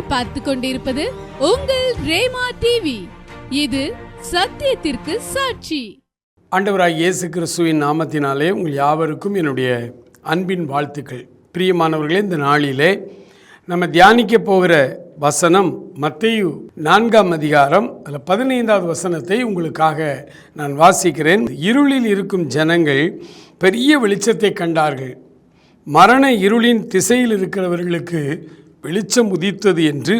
நீங்கள் பார்த்து கொண்டிருப்பது உங்கள் ரேமா டிவி. இது சத்தியத்திற்கு சாட்சி. ஆண்டவராய் இயேசு கிறிஸ்துவின் நாமத்தினாலே உங்கள் யாவருக்கும் என்னுடைய அன்பின் வாழ்த்துக்கள். பிரியமானவர்களே, இந்த நாளிலே நம்ம தியானிக்க போகிற வசனம் மத்தேயு 4ஆம் அதிகாரம், அதில் 15வது வசனத்தை உங்களுக்காக நான் வாசிக்கிறேன். இருளில் இருக்கும் ஜனங்கள் பெரிய வெளிச்சத்தை கண்டார்கள். மரண இருளின் திசையில் இருக்கிறவர்களுக்கு வெளிச்சம் உதித்தது என்று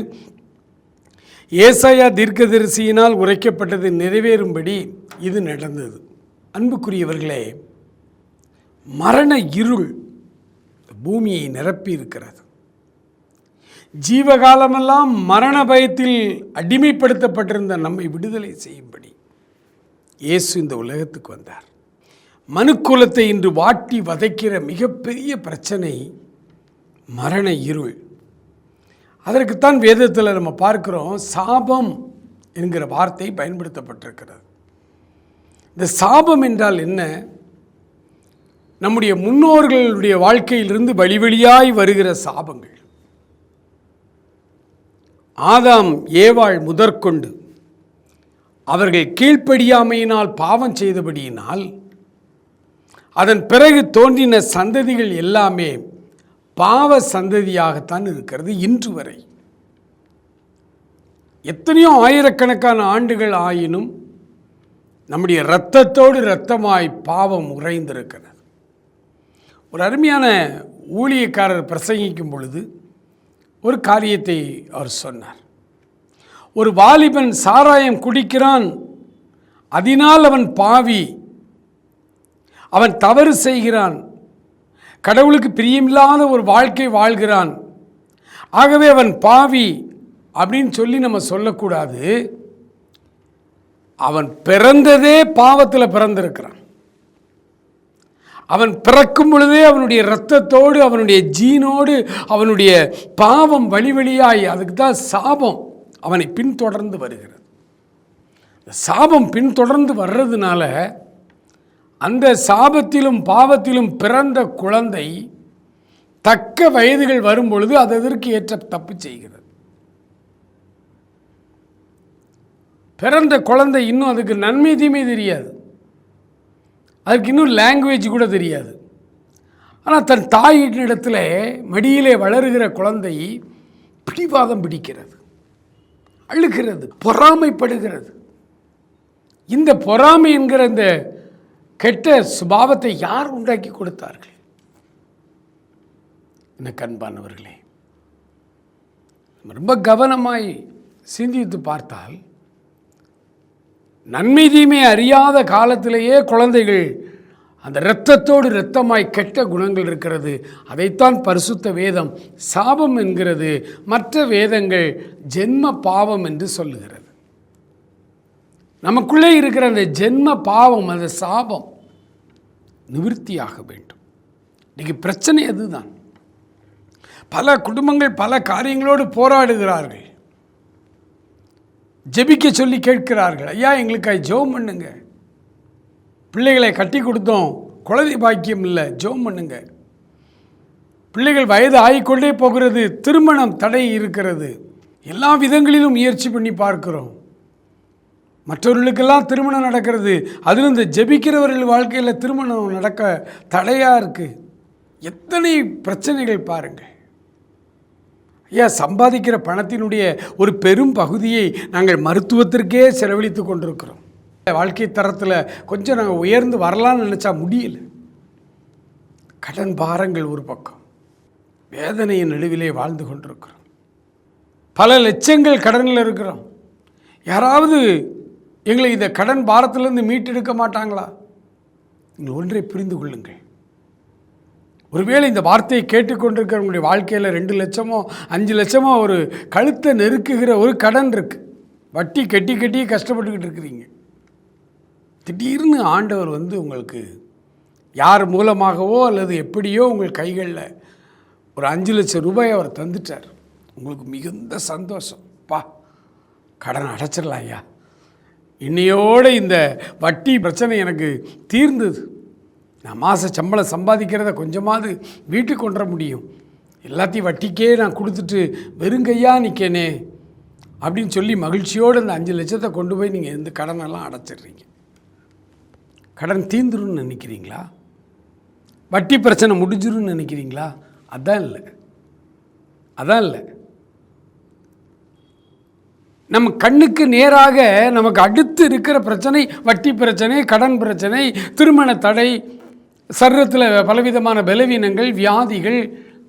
ஏசாயா தீர்க்கதரிசியினால் உரைக்கப்பட்டது நிறைவேறும்படி இது நடந்தது. அன்புக்குரியவர்களே, மரண இருள் பூமியை நிரப்பி இருக்கிறது. ஜீவகாலமெல்லாம் மரண பயத்தில் அடிமைப்படுத்தப்பட்டிருந்த நம்மை விடுதலை செய்யும்படி இயேசு இந்த உலகத்துக்கு வந்தார். மனுக்குலத்தை இன்று வாட்டி வதைக்கிற மிகப்பெரிய பிரச்சனை மரண இருள். அதற்குத்தான் வேதத்தில் நம்ம பார்க்கிறோம், சாபம் என்கிற வார்த்தை பயன்படுத்தப்பட்டிருக்கிறது. இந்த சாபம் என்றால் என்ன? நம்முடைய முன்னோர்களுடைய வாழ்க்கையிலிருந்து வழி வழியாய் வருகிற சாபங்கள். ஆதாம் ஏவாள் முதற்கொண்டு அவர்கள் கீழ்ப்படியாமையினால் பாவம் செய்தபடியினால் அதன் பிறகு தோன்றின சந்ததிகள் எல்லாமே பாவ சந்ததியாகத்தான் இருக்கிறது இன்று வரை. எத்தனையோ ஆயிரக்கணக்கான ஆண்டுகள் ஆயினும் நம்முடைய இரத்தத்தோடு இரத்தமாய் பாவம் உறைந்திருக்கிறது. ஒரு அருமையான ஊழியக்காரர் பிரசங்கிக்கும் பொழுது ஒரு காரியத்தை அவர் சொன்னார். ஒரு வாலிபன் சாராயம் குடிக்கிறான், அதனால் அவன் பாவி, அவன் தவறு செய்கிறான், கடவுளுக்கு பிரியமில்லாத ஒரு வாழ்க்கை வாழ்கிறான், ஆகவே அவன் பாவி அப்படின்னு சொல்லி நம்ம சொல்லக்கூடாது. அவன் பிறந்ததே பாவத்தில் பிறந்திருக்கிறான். அவன் பிறக்கும் பொழுதே அவனுடைய இரத்தத்தோடு அவனுடைய ஜீனோடு அவனுடைய பாவம் வழி வழியாய், அதுக்கு தான் சாபம் அவனை பின்தொடர்ந்து வருகிறது. சாபம் பின்தொடர்ந்து வர்றதுனால அந்த சாபத்திலும் பாவத்திலும் பிறந்த குழந்தை தக்க வயதுகள் வரும் பொழுது அது அதற்கு ஏற்ற தப்பு செய்கிறது. பிறந்த குழந்தை இன்னும் அதுக்கு நன்மை தீமை தெரியாது, அதுக்கு இன்னும் லாங்குவேஜ் கூட தெரியாது. ஆனால் தன் தாயினிடத்தில் மடியிலே வளருகிற குழந்தை பிடிவாதம் பிடிக்கிறது, அழுகிறது, பொறாமைப்படுகிறது. இந்த பொறாமை என்கிற இந்த கெட்ட சுபாவத்தை யார் உண்டாக்கி கொடுத்தார்கள்? எனக்கு அன்பானவர்களே, ரொம்ப கவனமாய் சிந்தித்து பார்த்தால் நன்மை தீமை அறியாத காலத்திலேயே குழந்தைகள் அந்த இரத்தத்தோடு இரத்தமாய் கெட்ட குணங்கள் இருக்கிறது. அதைத்தான் பரிசுத்த வேதம் சாபம் என்கிறது, மற்ற வேதங்கள் ஜென்ம பாவம் என்று சொல்லுகிறது. நமக்குள்ளே இருக்கிற அந்த ஜென்ம பாவம், அந்த சாபம் நிவர்த்தியாக வேண்டும். இன்றைக்கு பிரச்சனை அதுதான். பல குடும்பங்கள் பல காரியங்களோடு போராடுகிறார்கள். ஜெபிக்க சொல்லி கேட்கிறார்கள், ஐயா எங்களுக்காக ஜெபம் பண்ணுங்க, பிள்ளைகளை கட்டி கொடுத்தோம், குழந்தை பாக்கியம் இல்லை, ஜெபம் பண்ணுங்க. பிள்ளைகள் வயது ஆகிக்கொண்டே போகிறது, திருமணம் தடை இருக்கிறது, எல்லா விதங்களிலும் முயற்சி பண்ணி பார்க்கிறோம். மற்றவர்களுக்கெல்லாம் திருமணம் நடக்கிறது, அதிலும் இந்த ஜெபிக்கிறவர்கள் வாழ்க்கையில் திருமணம் நடக்க தடையாக இருக்குது. எத்தனை பிரச்சனைகள் பாருங்கள். ஐயா, சம்பாதிக்கிற பணத்தினுடைய ஒரு பெரும் பகுதியை நாங்கள் மருத்துவத்திற்கே செலவழித்து கொண்டிருக்கிறோம். வாழ்க்கை தரத்தில் கொஞ்சம் நாங்கள் உயர்ந்து வரலான்னு நினச்சா முடியல. கடன் பாரங்கள் ஒரு பக்கம், வேதனையின் நடுவிலே வாழ்ந்து கொண்டிருக்கிறோம். பல லட்சங்கள் கடனில் இருக்கிறோம். யாராவது எங்களை இந்த கடன் பாரத்திலிருந்து மீட்டெடுக்க மாட்டாங்களா? நீங்கள் ஒன்றை புரிந்து கொள்ளுங்கள். ஒருவேளை இந்த வார்த்தையை கேட்டுக்கொண்டிருக்கிறவங்களுடைய வாழ்க்கையில் 2 லட்சமோ 5 லட்சமோ ஒரு கழுத்தை நெருக்குகிற ஒரு கடன் இருக்குது. வட்டி கட்டி கட்டி கஷ்டப்பட்டுக்கிட்டு இருக்கிறீங்க. திடீர்னு ஆண்டவர் உங்களுக்கு யார் மூலமாகவோ அல்லது எப்படியோ உங்கள் கைகளில் ஒரு 5 லட்சம் ரூபாய் அவர் தந்துட்டார். உங்களுக்கு மிகுந்த சந்தோஷம். கடன் அடைச்சிடலாம் ஐயா, இன்னையோடு இந்த வட்டி பிரச்சனை எனக்கு தீர்ந்தது, நான் மாத சம்பளம் சம்பாதிக்கிறத கொஞ்சமாவது வீட்டுக்கு கொண்டு வர முடியும், எல்லாத்தையும் வட்டிக்கே நான் கொடுத்துட்டு வெறுங்கையாக நிற்கனே அப்படின்னு சொல்லி மகிழ்ச்சியோடு அந்த 5 லட்சத்தை கொண்டு போய் நீங்கள் இந்த கடனெல்லாம் அடைச்சிடுறீங்க. கடன் தீந்துருன்னு நினைக்கிறீங்களா? வட்டி பிரச்சனை முடிஞ்சிரும்னு நினைக்கிறீங்களா? அதான் இல்லை, அதான் இல்லை. நம்ம கண்ணுக்கு நேராக நமக்கு அடுத்து இருக்கிற பிரச்சனை வட்டி பிரச்சனை, கடன் பிரச்சனை, திருமண தடை, சரீரத்தில் பலவிதமான பலவீனங்கள், வியாதிகள்,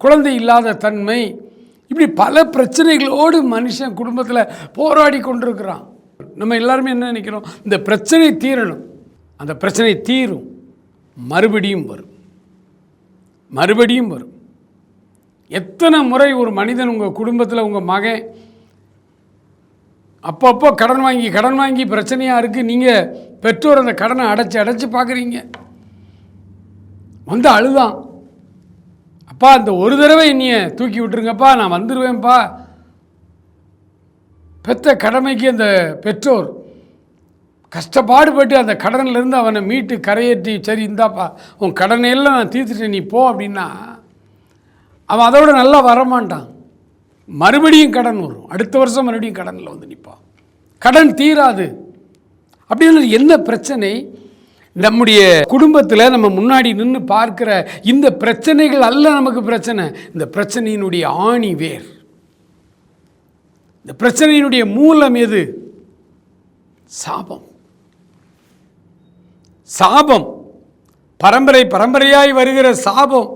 குழந்தை இல்லாத தன்மை, இப்படி பல பிரச்சனைகளோடு மனுஷன் குடும்பத்தில் போராடி கொண்டிருக்கிறான். நம்ம எல்லாருமே என்ன நினைக்கிறோம்? இந்த பிரச்சனை தீரணும். அந்த பிரச்சனை தீரும், மறுபடியும் வரும், மறுபடியும் வரும். எத்தனை முறை ஒரு மனிதன் உங்கள் குடும்பத்தில் உங்கள் மகன் அப்பப்போ கடன் வாங்கி பிரச்சனையாக இருக்குது, நீங்கள் பெற்றோர் அந்த கடனை அடைச்சி பார்க்குறீங்க, வந்து அழுதான், அப்பா இந்த ஒரு தடவை என்னைய தூக்கி விட்டுருங்கப்பா, நான் வந்துடுவேன்ப்பா. பெற்ற கடமைக்கு அந்த பெற்றோர் கஷ்டப்பாடுபட்டு அந்த கடனிலேருந்து அவனை மீட்டு கரையேற்றி, சரி இந்தாப்பா உன் கடனையெல்லாம் நான் தீர்த்துட்டேன் நீ போ அப்படின்னா அவன் அதோட நல்லா வரமாட்டான். மறுபடியும் கடன் வரும், அடுத்த வருஷம் மறுபடியும் கடனில் வந்து நிற்பான். கடன் தீராது. அப்படின்னு என்ன பிரச்சனை? நம்முடைய குடும்பத்தில் நம்ம முன்னாடி நின்று பார்க்கிற இந்த பிரச்சனைகள் அல்ல நமக்கு பிரச்சனை. இந்த பிரச்சனையினுடைய ஆணி வேர், இந்த பிரச்சனையினுடைய மூலம் எது? சாபம். சாபம், பரம்பரையாய் வருகிற சாபம்.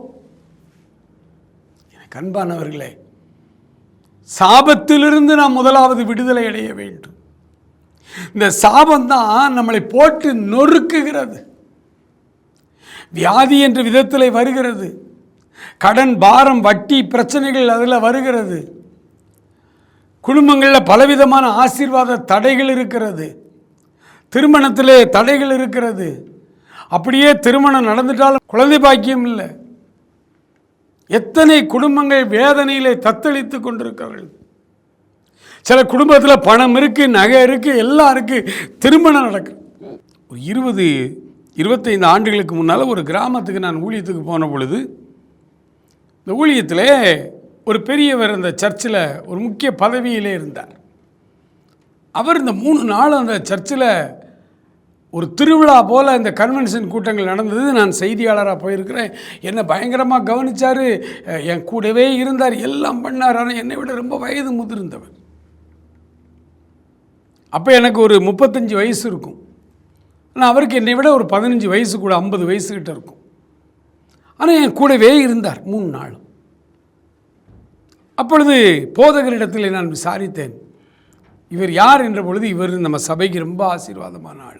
எனக்கு அன்பானவர்களே, சாபத்திலிருந்து நாம் முதலாவது விடுதலை அடைய வேண்டும். இந்த சாபம் தான் நம்மளை போட்டு நொறுக்குகிறது. வியாதி என்ற விதத்தில் வருகிறது, கடன் பாரம் வட்டி பிரச்சனைகள் அதில் வருகிறது, குடும்பங்களில் பலவிதமான ஆசீர்வாத தடைகள் இருக்கிறது, திருமணத்திலே தடைகள் இருக்கிறது. அப்படியே திருமணம் நடந்துட்டாலும் குழந்தை பாக்கியம் இல்லை. எத்தனை குடும்பங்கள் வேதனையிலே தத்தளித்து கொண்டிருக்கிறார்கள். சில குடும்பத்தில் பணம் இருக்குது, நகை இருக்குது, எல்லாம் இருக்குது, திருமணம் நடக்குது. ஒரு 20-25 ஆண்டுகளுக்கு முன்னால் ஒரு கிராமத்துக்கு நான் ஊழியத்துக்கு போன பொழுது, இந்த ஊழியத்தில் ஒரு பெரியவர் அந்த சர்ச்சில் ஒரு முக்கிய பதவியிலே இருந்தார். அவர் இந்த 3 நாள் அந்த சர்ச்சில் ஒரு திருவிழா போல் இந்த கன்வென்ஷன் கூட்டங்கள் நடந்தது. நான் செய்தியாளராக போயிருக்கிறேன். என்னை பயங்கரமாக கவனித்தார், என் கூடவே இருந்தார், எல்லாம் பண்ணார். ஆனால் என்னை விட ரொம்ப வயது முதிர்ந்தவர். அப்போ எனக்கு ஒரு 35 வயசு இருக்கும். ஆனால் அவருக்கு என்னை விட ஒரு 15 வயசு கூட, 50 வயசுக்கிட்ட இருக்கும். ஆனால் என் கூடவே இருந்தார் 3 நாள். அப்பொழுது போதகரிடத்தில் நான் விசாரித்தேன், இவர் யார் என்ற பொழுது, இவர் நம்ம சபைக்கு ரொம்ப ஆசீர்வாதமான ஆள்,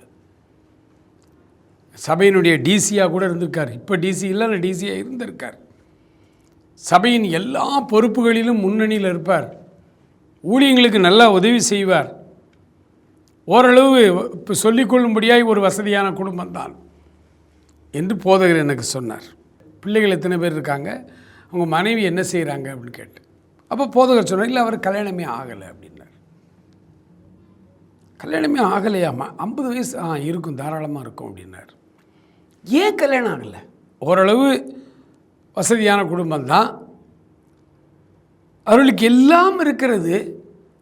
சபையினுடைய டிசியாக கூட இருந்திருக்கார். இப்போ டிசி இல்லைன்னா டிசியாக இருந்திருக்கார். சபையின் எல்லா பொறுப்புகளிலும் முன்னணியில் இருப்பார், ஊழியங்களுக்கு நல்லா உதவி செய்வார். ஓரளவு இப்போ சொல்லிக்கொள்ளும்படியாய் ஒரு வசதியான குடும்பம்தான் என்று போதகர் எனக்கு சொன்னார். பிள்ளைகள் எத்தனை பேர் இருக்காங்க, அவங்க மனைவி என்ன செய்கிறாங்க அப்படின்னு கேட்டு, அப்போ போதகர் சொன்னார், இல்லை அவர் கல்யாணமே ஆகலை அப்படின்னார். கல்யாணமே ஆகலையாம்மா? 50 வயசு இருக்கும், தாராளமாக இருக்கும் அப்படின்னார். ஏன் கல்யாணம் ஆகலை? ஓரளவு வசதியான குடும்பம்தான், அவர்களுக்கு எல்லாம் இருக்கிறது,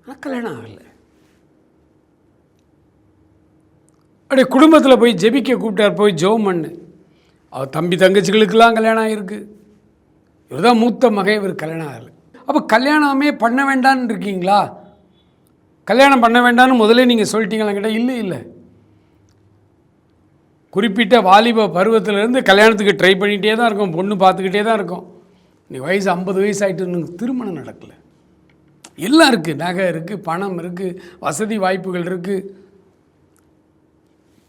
ஆனால் கல்யாணம் ஆகலை. அப்படியே குடும்பத்தில் போய் ஜெபிக்க கூப்பிட்டார், போய் ஜெபம் பண்ணு. அவர் தம்பி தங்கச்சிகளுக்கெல்லாம் கல்யாணம் ஆகிருக்கு, இவர் தான் மூத்த மகன், இவர் கல்யாணம் ஆகலை. அப்போ கல்யாணமே பண்ண வேண்டான்னு இருக்கீங்களா? கல்யாணம் பண்ண வேண்டான்னு முதலே நீங்கள் சொல்லிட்டீங்களா கேட்டால், இல்லை, குறிப்பிட்ட வாலிப பருவத்திலேருந்து கல்யாணத்துக்கு ட்ரை பண்ணிகிட்டே தான் இருக்கும், பொண்ணு பார்த்துக்கிட்டே தான் இருக்கும். இன்னைக்கு வயசு 50 வயசு ஆகிட்டு திருமணம் நடக்கலை. எல்லாம் இருக்குது, நகை இருக்குது, பணம் இருக்குது, வசதி வாய்ப்புகள் இருக்குது,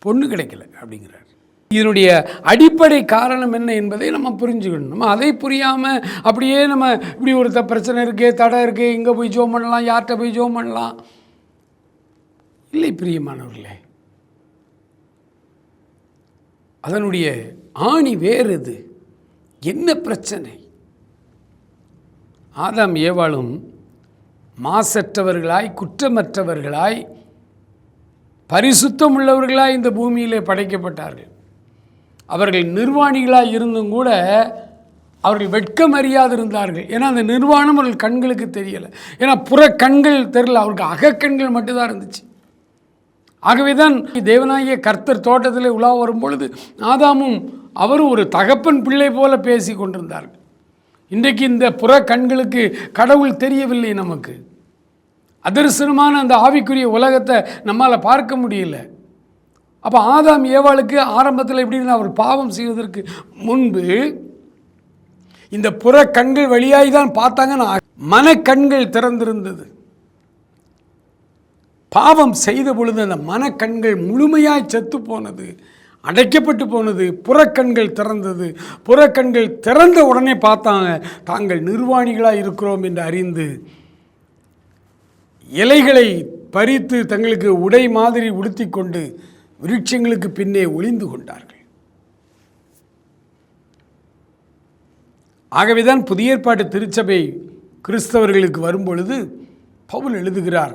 பொண்ணு கிடைக்கல அப்படிங்கிறார். இதனுடைய அடிப்படை காரணம் என்ன என்பதை நம்ம புரிஞ்சுக்கணும். நம்ம அதை புரியாமல் அப்படியே நம்ம இப்படி ஒரு பிரச்சனை இருக்குது, தடை இருக்குது, இங்கே போய் ஜோம் பண்ணலாம், யார்கிட்ட போய் ஜோம் பண்ணலாம், இல்லை பிரியமானவர்களே. அதனுடைய ஆணி வேறு இது. என்ன பிரச்சனை? ஆதாம் ஏவாளும் மாசற்றவர்களாய், குற்றமற்றவர்களாய், பரிசுத்தம் உள்ளவர்களாய் இந்த பூமியிலே படைக்கப்பட்டார்கள். அவர்கள் நிர்வாணிகளாக இருந்தும் கூட அவர்கள் வெட்கம் அறியாது இருந்தார்கள். ஏன்னா அந்த நிர்வாணம் அவர்கள் கண்களுக்கு தெரியலை. ஏன்னா புற கண்கள் தெரியல, அவருக்கு அகக்கண்கள் மட்டும்தான் இருந்துச்சு. ஆகவே தான் தேவனாகிய கர்த்தர் தோட்டத்தில் உலா வரும் பொழுது ஆதாமும் அவரும் ஒரு தகப்பன் பிள்ளை போல பேசி கொண்டிருந்தார்கள். இன்றைக்கு இந்த புற கண்களுக்கு கடவுள் தெரியவில்லை. நமக்கு அதர்சனமான அந்த ஆவிக்குரிய உலகத்தை நம்மால் பார்க்க முடியல. அப்போ ஆதாம் ஏவாளுக்கு ஆரம்பத்தில் எப்படின்னா அவர் பாவம் செய்வதற்கு முன்பு இந்த புற கண்கள் வழியாய் தான் பார்த்தாங்க, மனக்கண்கள் திறந்திருந்தது. பாவம் செய்த பொழுது அந்த மனக்கண்கள் முழுமையாய் செத்து போனது, அடைக்கப்பட்டு போனது. புறக்கண்கள் திறந்தது. புறக்கண்கள் திறந்த உடனே பார்த்தாங்க, தாங்கள் நிர்வாணிகளாக இருக்கிறோம் என்று அறிந்து இலைகளை பறித்து தங்களுக்கு உடை மாதிரி உடுத்தி கொண்டு விருட்சங்களுக்கு பின்னே ஒளிந்து கொண்டார்கள். ஆகவேதான் புதிய ஏற்பாட்டு திருச்சபை கிறிஸ்தவர்களுக்கு வரும்பொழுது பவுல் எழுதுகிறார்,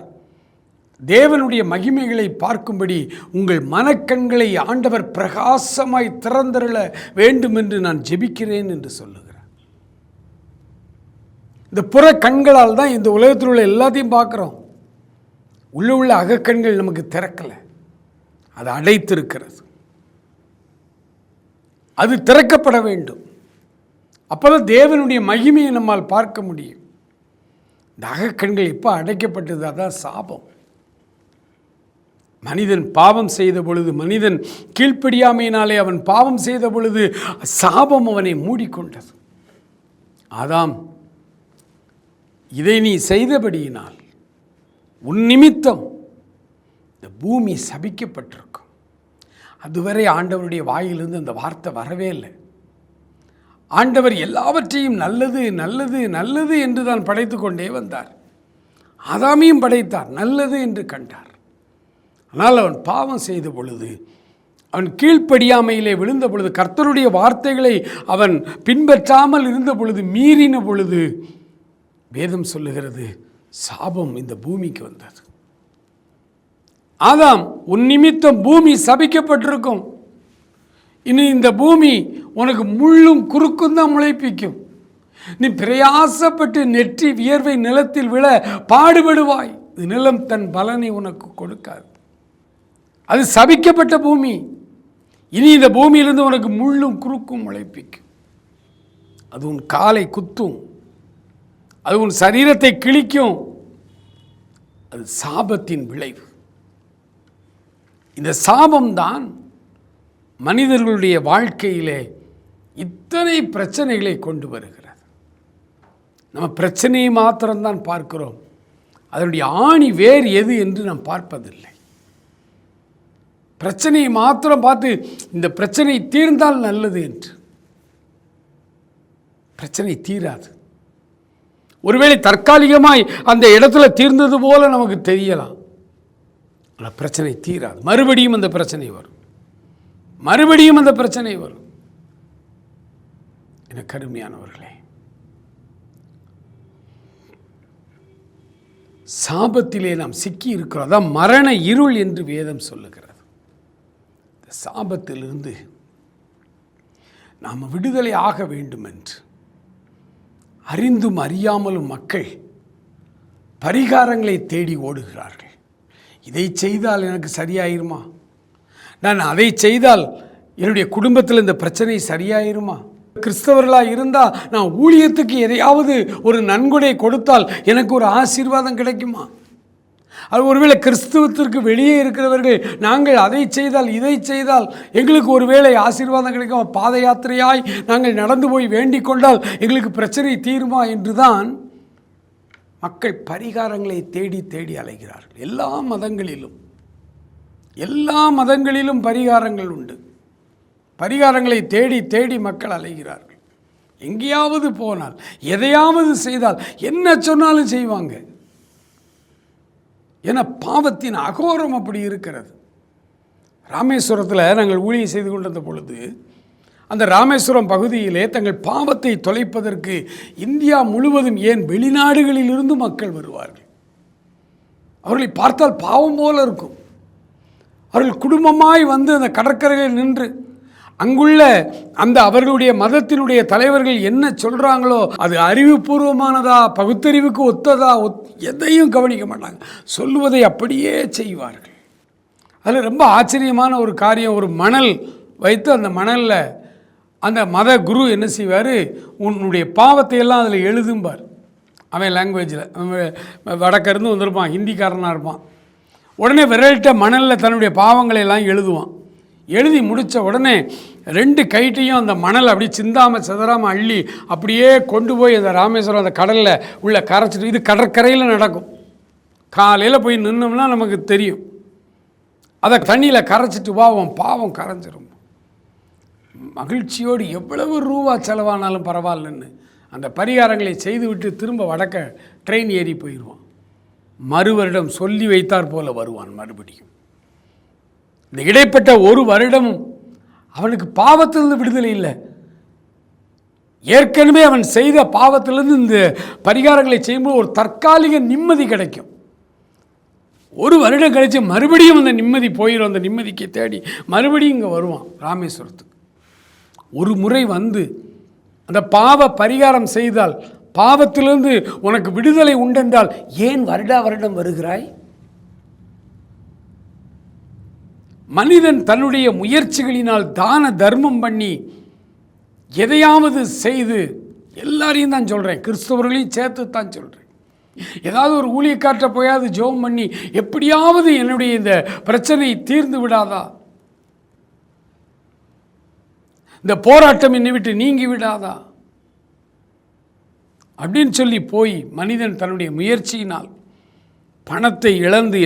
தேவனுடைய மகிமைகளை பார்க்கும்படி உங்கள் மனக்கண்களை ஆண்டவர் பிரகாசமாய் திறந்தருள வேண்டும் என்று நான் ஜெபிக்கிறேன் என்று சொல்லுகிறார். இந்த புற கண்களால் தான் இந்த உலகத்தில் உள்ள எல்லாத்தையும் பார்க்குறோம். உள்ள அகக்கண்கள் நமக்கு திறக்கலை, அது அடைத்திருக்கிறது. அது திறக்கப்பட வேண்டும். அப்போதான் தேவனுடைய மகிமையை நம்மால் பார்க்க முடியும். இந்த அகக்கண்கள் எப்போ அடைக்கப்பட்டது, அதான் சாபம். மனிதன் பாவம் செய்த பொழுது, மனிதன் கீழ்ப்படியாமையினாலே அவன் பாவம் செய்த பொழுது சாபம் அவனை மூடிக்கொண்டது. ஆதாம், இதை நீ செய்தபடியினால் உன் நிமித்தம் இந்த பூமி சபிக்கப்பட்டிருக்கும். அதுவரை ஆண்டவருடைய வாயிலிருந்து அந்த வார்த்தை வரவே இல்லை. ஆண்டவர் எல்லாவற்றையும் நல்லது நல்லது நல்லது என்று தான் படைத்து கொண்டே வந்தார். ஆதாமையும் படைத்தார், நல்லது என்று கண்டார். ஆனால் அவன் பாவம் செய்த பொழுது, அவன் கீழ்ப்படியாமையிலே விழுந்த பொழுது, கர்த்தருடைய வார்த்தைகளை அவன் பின்பற்றாமல் இருந்த பொழுது, மீறின பொழுது, வேதம் சொல்லுகிறது சாபம் இந்த பூமிக்கு வந்தது. ஆதாம், உன் நிமித்தம் பூமி சபிக்கப்பட்டிருக்கும். இனி இந்த பூமி உனக்கு முள்ளும் குறுக்கும் தான் முளைப்பிக்கும். நீ பிரயாசப்பட்டு நெற்றி வியர்வை நிலத்தில் விழ பாடுபடுவாய். நிலம் தன் பலனை உனக்கு கொடுக்காது. அது சபிக்கப்பட்ட பூமி. இனி இந்த பூமியிலிருந்து உனக்கு முள்ளும் குறுக்கும் முளைப்பிக்கும். அது உன் காலை குத்தும், அது உன் சரீரத்தை கிழிக்கும். அது சாபத்தின் விளைவு. இந்த சாபம்தான் மனிதர்களுடைய வாழ்க்கையிலே இத்தனை பிரச்சனைகளை கொண்டு வருகிறது. நம்ம பிரச்சனையை மாத்திரம்தான் பார்க்கிறோம், அதனுடைய ஆணி வேர் எது என்று நாம் பார்ப்பதில்லை. பிரச்சனையை மாத்திரம் பார்த்து இந்த பிரச்சனை தீர்ந்தால் நல்லது என்று. பிரச்சனை தீராது. ஒருவேளை தற்காலிகமாய் அந்த இடத்துல தீர்ந்தது போல நமக்கு தெரியலாம், ஆனால் பிரச்சனை தீராது. மறுபடியும் அந்த பிரச்சனை வரும், மறுபடியும் அந்த பிரச்சனை வரும். எனக்கு அருமையானவர்களே, சாபத்திலே நாம் சிக்கி இருக்கிறோம். அதான் மரண இருள் என்று வேதம் சொல்லுகிறது. இந்த சாபத்திலிருந்து நாம் விடுதலை ஆக வேண்டும் என்று அறிந்தும் அறியாமலும் மக்கள் பரிகாரங்களை தேடி ஓடுகிறார்கள். இதை செய்தால் எனக்கு சரியாயிருமா, நான் அதை செய்தால் என்னுடைய குடும்பத்தில் இந்த பிரச்சனை சரியாயிருமா, கிறிஸ்தவர்களாக இருந்தால் நான் ஊழியத்துக்கு எதையாவது ஒரு நன்கொடை கொடுத்தால் எனக்கு ஒரு ஆசீர்வாதம் கிடைக்குமா, அது ஒருவேளை கிறிஸ்துவத்திற்கு வெளியே இருக்கிறவர்கள் நாங்கள் அதை செய்தால் இதை செய்தால் எங்களுக்கு ஒருவேளை ஆசீர்வாதம் கிடைக்கும், பாத யாத்திரையாய் நாங்கள் நடந்து போய் வேண்டிக் கொண்டால் எங்களுக்கு பிரச்சனை தீருமா என்றுதான் மக்கள் பரிகாரங்களை தேடி தேடி அலைகிறார்கள். எல்லா மதங்களிலும் பரிகாரங்கள் உண்டு. பரிகாரங்களை தேடி தேடி மக்கள் அலைகிறார்கள். எங்கேயாவது போனால், எதையாவது செய்தால், என்ன சொன்னாலும் செய்வாங்க. ஏன்னா பாவத்தின் அகோரம் அப்படி இருக்கிறது. ராமேஸ்வரத்தில் நாங்கள் ஊழியம் செய்து கொண்டிருந்த பொழுது, அந்த ராமேஸ்வரம் பகுதியிலே தங்கள் பாவத்தை தொலைப்பதற்கு இந்தியா முழுவதும், ஏன் வெளிநாடுகளிலிருந்து மக்கள் வருவார்கள். அவர்களை பார்த்தால் பாவம் போல இருக்கும். அவர்கள் குடும்பமாய் வந்து அந்த கடற்கரையில் நின்று அங்குள்ள அந்த அவர்களுடைய மதத்தினுடைய தலைவர்கள் என்ன சொல்கிறாங்களோ அது அறிவுபூர்வமானதா, பகுத்தறிவுக்கு ஒத்ததா, எதையும் கவனிக்க மாட்டாங்க. சொல்லுவதை அப்படியே செய்வார்கள். அதில் ரொம்ப ஆச்சரியமான ஒரு காரியம், ஒரு மணல் வைத்து அந்த மணலில் அந்த மத குரு என்ன செய்வார், உன்னுடைய பாவத்தை எல்லாம் அதில் எழுதும்பார். அவன் லாங்குவேஜில் வடக்கிருந்து வந்திருப்பான், ஹிந்திக்காரனாக இருப்பான். உடனே விரல்கிட்ட மணலில் தன்னுடைய பாவங்களை எல்லாம் எழுதுவான். எழுதி முடித்த உடனே 2 கைட்டையும் அந்த மணல் அப்படி சிந்தாமல் சிதறாமல் அள்ளி அப்படியே கொண்டு போய் அந்த ராமேஸ்வரம் அந்த கடலில் உள்ள கரைச்சிட்டு, இது கடற்கரையில் நடக்கும். காலையில் போய் நின்னோம்னா நமக்கு தெரியும். அதை தண்ணியில் கரைச்சிட்டு வா, உன் பாவம் கரைஞ்சிரும். மகிழ்ச்சியோடு எவ்வளவு ரூபா செலவானாலும் பரவாயில்லன்னு அந்த பரிகாரங்களை செய்துவிட்டு திரும்ப வடக்க ட்ரெயின் ஏறி போயிடுவான். மறு வருடம் சொல்லி வைத்தார் போல வருவான் மறுபடியும். இந்த இடைப்பட்ட ஒரு வருடமும் அவனுக்கு பாவத்திலிருந்து விடுதலை இல்லை. ஏற்கனவே அவன் செய்த பாவத்திலிருந்து இந்த பரிகாரங்களை செய்யும்போது ஒரு தற்காலிக நிம்மதி கிடைக்கும். ஒரு வருடம் கழித்து மறுபடியும் அந்த நிம்மதி போயிடும். அந்த நிம்மதிக்கு தேடி மறுபடியும் இங்கே வருவான் ராமேஸ்வரத்துக்கு. ஒரு முறை வந்து அந்த பாவ பரிகாரம் செய்தால் பாவத்திலிருந்து உனக்கு விடுதலை உண்டென்றால் ஏன் வருடா வருடம் வருகிறாய்? மனிதன் தன்னுடைய முயற்சிகளினால் தான தர்மம் பண்ணி எதையாவது செய்து, எல்லாரையும் தான் சொல்கிறேன், கிறிஸ்தவர்களையும் சேர்த்து தான் சொல்கிறேன், ஏதாவது ஒரு ஊழியக்காற்ற போயாவது ஜெபம் பண்ணி எப்படியாவது என்னுடைய இந்த பிரச்சனை தீர்ந்து விடாதா, இந்த போராட்டம் என்னை விட்டு நீங்கி விடாதா அப்படின்னு சொல்லி போய் மனிதன் தன்னுடைய முயற்சியினால் பணத்தை இழந்து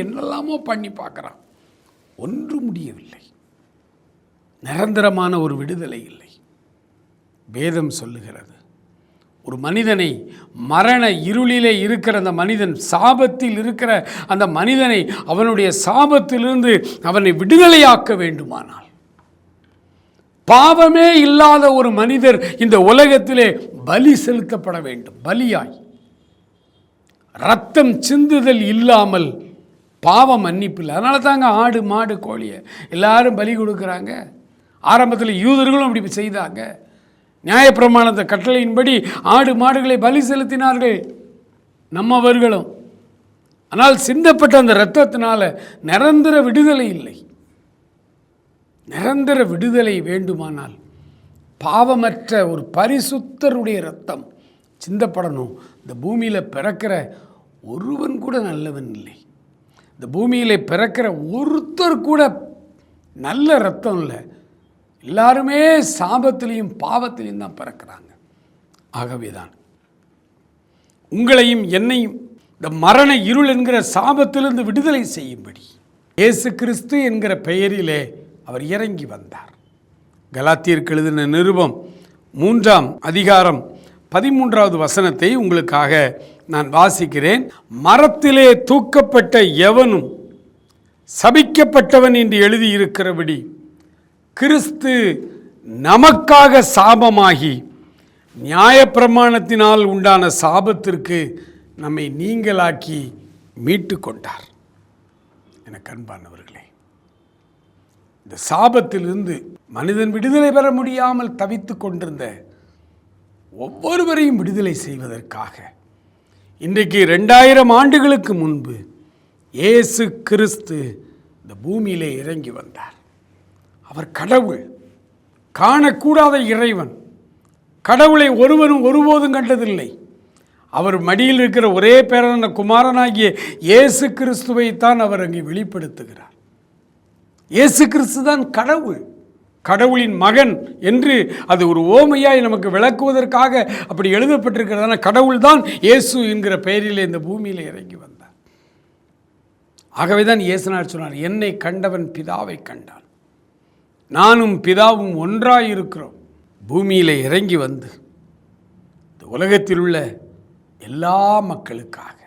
என்னெல்லாமோ பண்ணி பார்க்குறான். ஒன்று முடியவில்லை. நிரந்தரமான ஒரு விடுதலை இல்லை. வேதம் சொல்லுகிறது, ஒரு மனிதனை மரண இருளிலே இருக்கிற அந்த மனிதன், சாபத்தில் இருக்கிற அந்த மனிதனை அவனுடைய சாபத்திலிருந்து அவனை விடுதலையாக்க வேண்டுமானால் பாவமே இல்லாத ஒரு மனிதர் இந்த உலகத்திலே பலி செலுத்தப்பட வேண்டும். பலியாய் ரத்தம் சிந்துதல் இல்லாமல் பாவம் மன்னிப்பில்லை. அதனால தாங்க ஆடு மாடு கோழியை எல்லாரும் பலி கொடுக்குறாங்க. ஆரம்பத்தில் யூதர்களும் அப்படி செய்தாங்க. நியாயப்பிரமாணத்தை கட்டளையின்படி ஆடு மாடுகளை பலி செலுத்தினார்கள் நம்மவர்களும். ஆனால் சிந்தப்பட்ட அந்த இரத்தத்தினால நிரந்தர விடுதலை இல்லை. நிரந்தர விடுதலை வேண்டுமானால் பாவமற்ற ஒரு பரிசுத்தருடைய இரத்தம் சிந்தப்படணும். இந்த பூமியில் பிறக்கிற ஒருவன் கூட நல்லவன் இல்லை. இந்த பூமியில் பிறக்கிற ஒருத்தர் கூட நல்ல இரத்தம் இல்லை. எல்லாருமே சாபத்திலையும் பாவத்திலையும் தான் பிறக்கிறாங்க. ஆகவே தான் உங்களையும் என்னையும் இந்த மரண இருள் என்கிற சாபத்திலிருந்து விடுதலை செய்யும்படி இயேசு கிறிஸ்து என்கிற பெயரிலே அவர் இறங்கி வந்தார். கலாத்தியருக்கு எழுதின நிருபம் 3ஆம் அதிகாரம் 13வது வசனத்தை உங்களுக்காக நான் வாசிக்கிறேன். மரத்திலே தூக்கப்பட்ட எவனும் சபிக்கப்பட்டவன் என்று எழுதியிருக்கிறபடி கிறிஸ்து நமக்காக சாபமாகி நியாயப்பிரமாணத்தினால் உண்டான சாபத்திற்கு நம்மை நீங்களாக்கி மீட்டு கொண்டார். எனக்கு அன்பானவர்களே, இந்த சாபத்திலிருந்து மனிதன் விடுதலை பெற முடியாமல் தவித்து கொண்டிருந்த ஒவ்வொருவரையும் விடுதலை செய்வதற்காக இன்றைக்கு 2000 ஆண்டுகளுக்கு முன்பு இயேசு கிறிஸ்து இந்த பூமியிலே இறங்கி வந்தார். அவர் கடவுள், காணக்கூடாத இறைவன். கடவுளை ஒருவரும் ஒருபோதும் கண்டதில்லை. அவர் மடியில் இருக்கிற ஒரே பேரான குமாரனாகிய இயேசு கிறிஸ்துவைத்தான் அவர் அங்கே வெளிப்படுத்துகிறார். இயேசு கிறிஸ்து தான் கடவுள், கடவுளின் மகன் என்று அது ஒரு ஓமையாய் நமக்கு விளக்குவதற்காக அப்படி எழுதப்பட்டிருக்கிறதான கடவுள் தான் இயேசு என்கிற பெயரில் இந்த பூமியில் இறங்கி வந்தார். ஆகவே தான் இயேசுநாதர் சொன்னார், என்னை கண்டவன் பிதாவை கண்டான், நானும் பிதாவும் ஒன்றாயிருக்கிறோம். பூமியில் இறங்கி வந்து இந்த உலகத்தில் உள்ள எல்லா மக்களுக்காக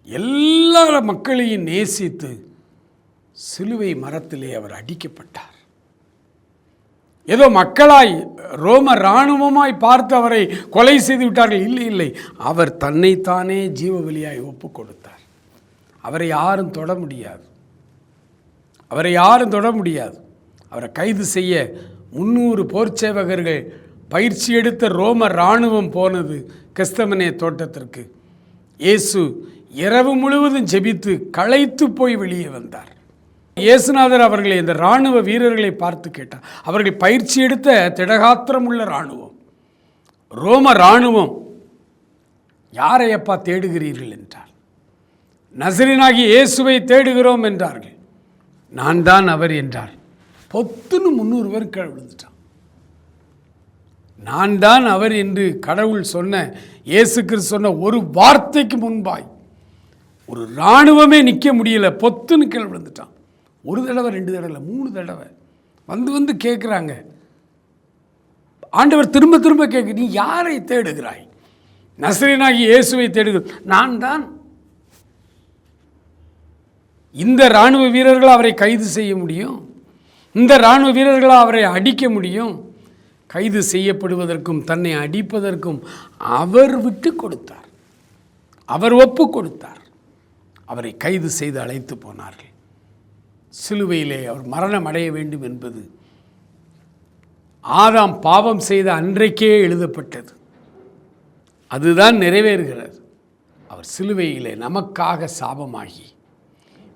எல்லா மக்களையும் நேசித்து சிலுவை மரத்திலே அவர் அடிக்கப்பட்டார். ஏதோ மக்களாய் ரோம இராணுவமாய் பார்த்து அவரை கொலை செய்து விட்டார்கள். இல்லை இல்லை, அவர் தன்னைத்தானே ஜீவ பலியாய் ஒப்பு கொடுத்தார். அவரை யாரும் தொட முடியாது, அவரை யாரும் தொட முடியாது. அவரை கைது செய்ய 300 போர்ச்சேவகர்கள் பயிற்சி எடுத்த ரோம இராணுவம் போனது கெத்செமனே தோட்டத்திற்கு. இயேசு இரவு முழுவதும் ஜெபித்து களைத்து போய் வெளியே வந்தார். இயேசுநாதர் அவர்களை இந்த இராணுவ வீரர்களை பார்த்து கேட்டார். அவர்கள் பயிற்சி எடுத்த திடகாத்திரம் உள்ள இராணுவம், ரோம இராணுவம். யாரையப்பா தேடுகிறீர்கள் என்றார். நசரேயனாகிய இயேசுவை தேடுகிறோம் என்றார்கள். நான் தான் அவர் என்றார். பொத்துன்னு 300 பேர் கீழே விழுந்துட்டான். நான் தான் அவர் என்று கடவுள் சொன்ன, இயேசு கிறிஸ்து சொன்ன ஒரு வார்த்தைக்கு முன்பாய் ஒரு இராணுவமே நிற்க முடியல. பொத்துன்னு கீழே விழுந்துட்டான். 1 தடவை 2 தடவை 3 தடவை வந்து கேட்குறாங்க. ஆண்டவர் திரும்ப திரும்ப கேட்க, நீ யாரை தேடுகிறாய்? நசரேயனாகிய இயேசுவை தேடுகிறார். நான் தான். இந்த இராணுவ வீரர்களால் அவரை கைது செய்ய முடியும்? இந்த இராணுவ வீரர்களால் அவரை அடிக்க முடியும்? கைது செய்யப்படுவதற்கும் தன்னை அடிப்பதற்கும் அவர் விட்டு கொடுத்தார். அவர் ஒப்பு கொடுத்தார். அவரை கைது செய்து அழைத்து போனார்கள். சிலுவையிலே அவர் மரணம் அடைய வேண்டும் என்பது ஆதாம் பாவம் செய்த அன்றைக்கே எழுதப்பட்டது. அதுதான் நிறைவேறுகிறது. அவர் சிலுவையிலே நமக்காக சாபமாகி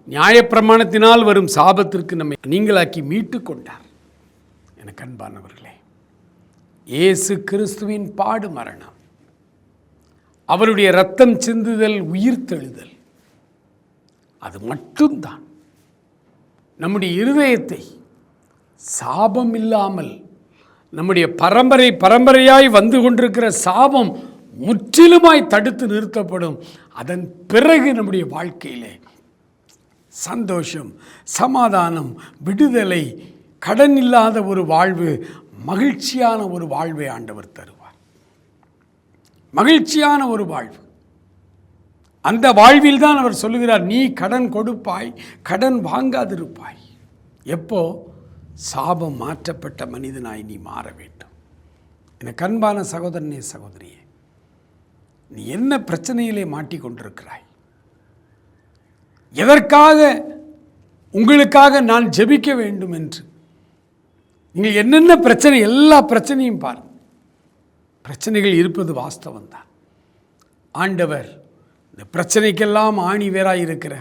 நியாயப்பிரமாணத்தினால் வரும் சாபத்திற்கு நம்மை நீங்களாக்கி மீட்டு கொண்டார். எனக்கு அன்பானவர்களே, இயேசு கிறிஸ்துவின் பாடு மரணம், அவருடைய இரத்தம் சிந்துதல், உயிர்த்தெழுதல், அது மட்டும்தான் நம்முடைய இருதயத்தை சாபம் இல்லாமல், நம்முடைய பரம்பரையாய் வந்து கொண்டிருக்கிற சாபம் முற்றிலுமாய் தடுத்து நிறுத்தப்படும். அதன் பிறகு நம்முடைய வாழ்க்கையிலே சந்தோஷம், சமாதானம், விடுதலை, கடன் இல்லாத ஒரு வாழ்வு, மகிழ்ச்சியான ஒரு வாழ்வை ஆண்டவர் தருவார். மகிழ்ச்சியான ஒரு வாழ்வு. அந்த வாழ்வில் தான் அவர் சொல்லுகிறார், நீ கடன் கொடுப்பாய், கடன் வாங்காதிருப்பாய். எப்போ? சாபம் மாற்றப்பட்ட மனிதனாய் நீ மாற வேண்டும். எனக்கு அன்பான சகோதரனே, சகோதரியே, நீ என்ன பிரச்சனையிலே மாட்டிக்கொண்டிருக்கிறாய்? எதற்காக உங்களுக்காக நான் ஜெபிக்க வேண்டும் என்று நீங்கள் என்னென்ன பிரச்சனை, எல்லா பிரச்சனையும் பாருங்கள். பிரச்சனைகள் இருப்பது வாஸ்தவம்தான். ஆண்டவர் இந்த பிரச்சனைக்கெல்லாம் ஆணி வேறாய் இருக்கிற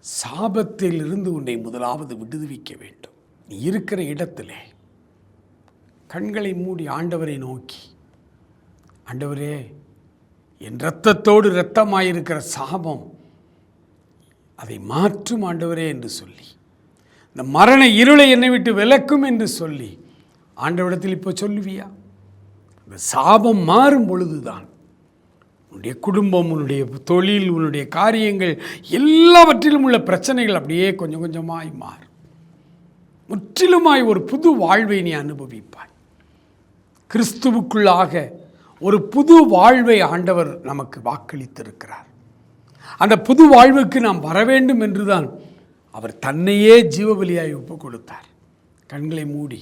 சாபத்தில் இருந்து உன்னை முதலாவது விடுவிக்க வேண்டும். நீ இருக்கிற இடத்திலே கண்களை மூடி ஆண்டவரை நோக்கி, ஆண்டவரே, என் இரத்தத்தோடு இரத்தமாயிருக்கிற சாபம் அதை மாற்றும் ஆண்டவரே என்று சொல்லி, இந்த மரண இருளை என்னை விட்டு விலக்கும் என்று சொல்லி ஆண்டவரிடத்தில் இப்போ சொல்லுவியா? இந்த சாபம் மாறும் பொழுதுதான் உன்னுடைய குடும்பம், உன்னுடைய தொழில், உன்னுடைய காரியங்கள் எல்லாவற்றிலும் உள்ள பிரச்சனைகள் அப்படியே கொஞ்சம் கொஞ்சமாய் மாறும். முற்றிலுமாய் ஒரு புது வாழ்வை நீ அனுபவிப்பாய். கிறிஸ்துவுக்குள்ளாக ஒரு புது வாழ்வை ஆண்டவர் நமக்கு வாக்களித்திருக்கிறார். அந்த புது வாழ்வுக்கு நாம் வர வேண்டும் என்றுதான் அவர் தன்னையே ஜீவபலியாய் ஒப்பு கொடுத்தார். கண்களை மூடி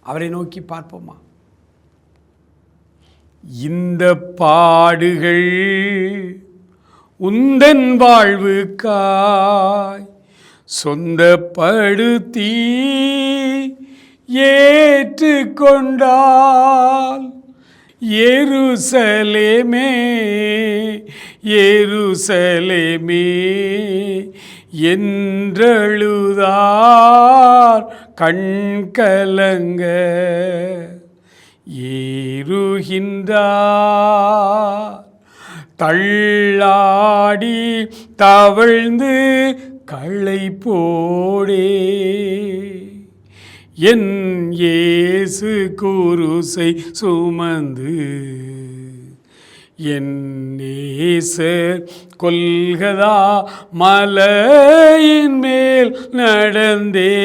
அவரை நோக்கி பார்ப்போமா? இந்த பாடுகள் உந்தன் வாழ்வுக்காய் சொந்தப்படுத்தி ஏற்றுக்கொண்டால், எருசலேமே எருசலேமே என்றழுதார் கண்கலங்க, ஏறுகின்றார் தள்ளாடி தவழ்ந்து களைப்போடே, என் இயேசு குருசை சுமந்து என் நேசர் கொல்கதா மலையின் மேல் நடந்தே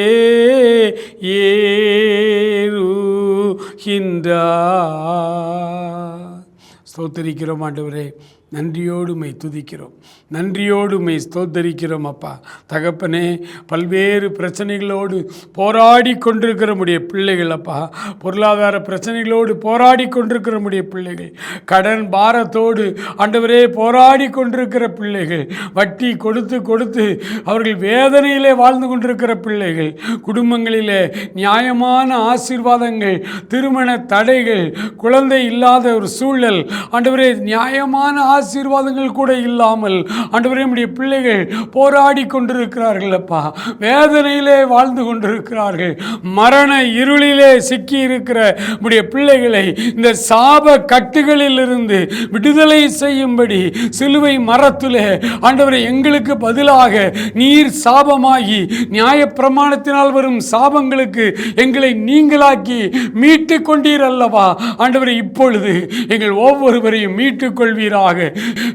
ஏறுகின்றார். ஸ்தோத்திரிக்கிறோம் ஆண்டவரே, நன்றியோடு உம்மை துதிக்கிறோம், நன்றியோடு உம்மை ஸ்தோத்தரிக்கிறோம் அப்பா. தகப்பனே, பல்வேறு பிரச்சனைகளோடு போராடி கொண்டிருக்கிற நம்முடைய பிள்ளைகள் அப்பா, பொருளாதார பிரச்சனைகளோடு போராடி கொண்டிருக்கிற நம்முடைய பிள்ளைகள், கடன் பாரத்தோடு ஆண்டவரே போராடி கொண்டிருக்கிற பிள்ளைகள், வட்டி கொடுத்து கொடுத்து அவர்கள் வேதனையிலே வாழ்ந்து கொண்டிருக்கிற பிள்ளைகள், குடும்பங்களிலே நியாயமான ஆசீர்வாதங்கள், திருமண தடைகள், குழந்தை இல்லாத ஒரு சூழல், ஆண்டவரே நியாயமான ஆசீர்வாதங்கள் கூட இல்லாமல் ஆண்டவரே நம்முடைய பிள்ளைகள் போராடி கொண்டிருக்கிறார்கள் அப்பா. வேதனையிலே வாழ்ந்து கொண்டிருக்கிறார்கள். மரண இருளிலே சிக்கி இருக்கிற நம்முடைய பிள்ளைகளை இந்த சாப கட்டுகளில் இருந்து விடுதலை செய்யும்படி சிலுவை மரத்திலே ஆண்டவரே எங்களுக்கு பதிலாக நீர் சாபமாகி நியாயப்பிரமாணத்தினால் வரும் சாபங்களுக்கு எங்களை நீங்களாக்கி மீட்டு கொண்டீர் அல்லவா ஆண்டவரே. இப்பொழுது எங்கள் ஒவ்வொருவரையும் மீட்டுக் கொள்வீராக.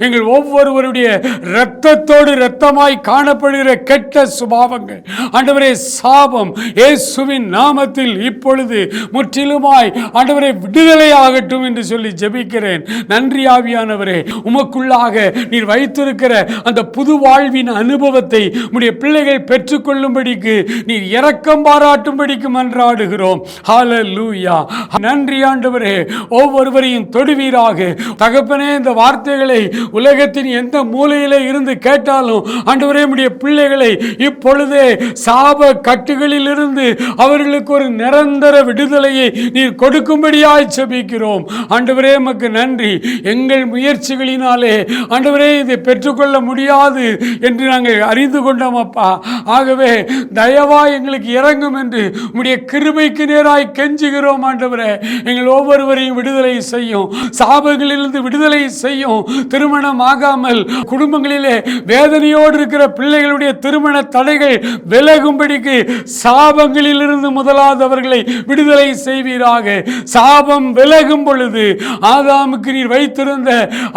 எங்கள் ஒவ்வொருவருடைய இரத்தத்தோடு இரத்தமாய் காணப்படுகிற கெட்ட சுபாவங்கள் ஆண்டவரே, சாபம் இயேசுவின் நாமத்தில் இப்பொழுது முற்றிலுமாய் ஆண்டவரே விடுதலை ஆகட்டும் என்று சொல்லி ஜெபிக்கிறேன். நன்றி ஆவியானவரே, உமக்குள்ளாக நீர் வைத்திருக்கிற அந்த புது வாழ்வின் அனுபவத்தை உம்முடைய பிள்ளைகள் பெற்றுக்கொள்ளும்படிக்கு நீர் இரக்கம் பாராட்டும்படிக்கு மன்றாடுகிறோம். ஹல்லேலூயா. நன்றி ஆண்டவரே, ஒவ்வொருவரையும் தொடுவீராக. தகப்பனே, இந்த வார்த்தைகளை உலகத்தின் எந்த மூலையிலே இருந்து கேட்டாலும் ஆண்டவரே நம்முடைய பிள்ளைகளை இப்பொழுதே சாப கட்டுகளில் இருந்து அவர்களுக்கு ஒரு நிரந்தர விடுதலையை நீர் கொடுக்கும்படியாய் ஜெபிக்கிறோம். ஆண்டவரே உமக்கு நன்றி. எங்கள் முயற்சிகளினாலே ஆண்டவரே இதை பெற்றுக்கொள்ள முடியாது என்று நாங்கள் அறிந்து கொண்டோம் அப்பா. ஆகவே தயவாய் எங்களுக்கு இறங்கும் என்று உம்முடைய கிருபைக்கு நேராய் கெஞ்சுகிறோம் ஆண்டவரே. எங்கள் ஒவ்வொருவரையும் விடுதலை செய்யும், சாபங்களிலிருந்து விடுதலை செய்யும். திருமணம் ஆகாமல் குடும்பங்களிலே வேதனையோடு இருக்கிற பிள்ளைகளுடைய திருமண தடைகள் விலகும்படிக்கு சாபங்களிலிருந்து முதலாவது அவர்களை விடுதலை செய்வீராக. சாபம் விலகும் பொழுது ஆதாமுக்கு நீர் வைத்திருந்த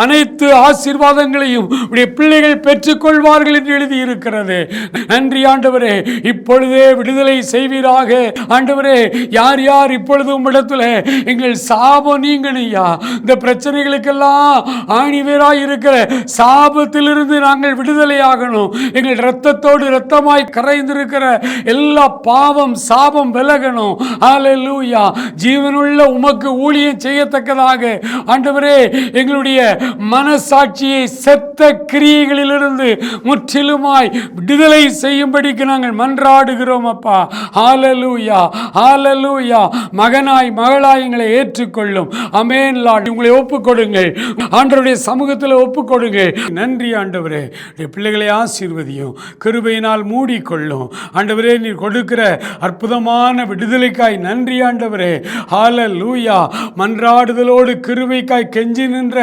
அனைத்து ஆசீர்வாதங்களையும் உடைய பிள்ளைகள் பெற்றுக்கொள்வார்கள் என்று எழுதியிருக்கிறது. நன்றி ஆண்டவரே, இப்பொழுதே விடுதலை செய்வீராக. ஆண்டவரே, யார் யார் இப்பொழுது உம்மிடத்தில் எங்கள் சாபம் நீங்கணையா, இந்த பிரச்சனைகளுக்கெல்லாம் ஆணிவேராய் இருக்கிற சாபத்திலிருந்து நாங்கள் விடுதலை ஆகணும், எங்கள் இரத்தத்தோடு இரத்தமாய் கரைந்திருக்கிற எல்லா பாவம் சாபம் விலகணும். ஹல்லேலூயா. ஜீவனுள்ள உமக்கு ஊழியம் செய்யத்தக்கதாக ஆண்டவரே எங்களுடைய மனசாட்சியை செத்த கிரியைகளிலிருந்து முற்றிலுமாய் விடுதலை செய்யும்படிக்கு நாங்கள் மன்றாடுகிறோம் அப்பா. ஹல்லேலூயா, ஹல்லேலூயா. மகனாய் மகளாய் எங்களை ஏற்றுக்கொள்ளும். ஆமென் லார்ட். உங்களை ஒப்புக்கொடுங்கள், ஆண்டவருடைய சமூகத்தில் ஒப்புக்கொடுங்கள். நன்றி ஆண்டவரே. பிள்ளைகளை ஆசீர்வதியும், கிருபையினால் மூடிக்கொள்ளும். ஆண்டவரே, நீர் கொடுக்கிற அற்புதமான விடுதலைக்காய் நன்றி ஆண்டவரே. ஹல்லேலூயா. மன்றாடுதலோடு கிருபைக்காய் கெஞ்சி நின்ற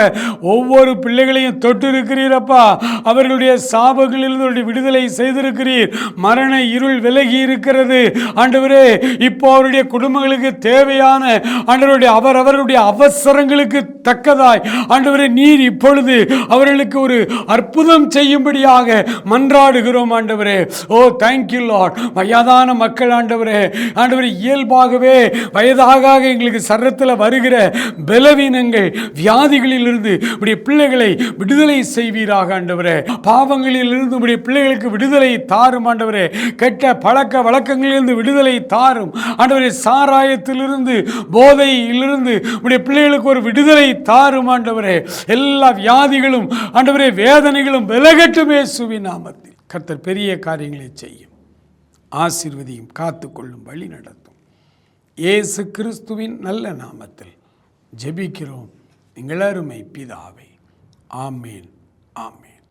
ஒவ்வொரு பிள்ளைகளையும் தொட்டிருக்கிறீரப்பா. அவர்களுடைய சாபங்களிலிருந்து விடுதலை செய்திருக்கிறீர். மரண இருள் விலகி இருக்கிறது ஆண்டவரே. இப்போ அவருடைய குடும்பங்களுக்கு தேவையான ஆண்டவருடைய அவர்களுடைய அவசரங்களுக்கு தக்கதாய் ஆண்டவரே நீர் இப்பொழுது அவர்களுக்கு ஒரு அற்புதம் செய்யும்படியாக மன்றாடுகிறோம் ஆண்டவரே. ஓ தேங்க்யூ லார்ட். வயதான மக்கள் ஆண்டவரே, ஆண்டவரே இயல்பாகவே வயதாக எங்களுக்கு சரத்தில் வருகிற பலவீனங்கள் வியாதிகளில் இருந்து உடைய பிள்ளைகளை விடுதலை செய்வீராக ஆண்டவரே. பாவங்களில் இருந்து உடைய பிள்ளைகளுக்கு விடுதலை தாரும் ஆண்டவரே. கெட்ட பழக்க வழக்கங்களிலிருந்து விடுதலை தாரும் ஆண்டவரே. சாராயத்திலிருந்து போதையிலிருந்து உடைய பிள்ளைகளுக்கு ஒரு விடுதலை தாரும் ஆண்டவரே. எல்லா வியாதிகளும் ஆண்டவரே வேதனைகளும் விலகட்டும் இயேசுவின் நாமத்தில். கர்த்தர் பெரிய காரியங்களை செய்யும், ஆசீர்வதியும், காத்துக்கொள்ளும், வழி நடத்தும். இயேசு கிறிஸ்துவின் நல்ல நாமத்தில் ஜெபிக்கிறோம் எங்கள் அருமை பிதாவே. ஆமேன், ஆமேன்.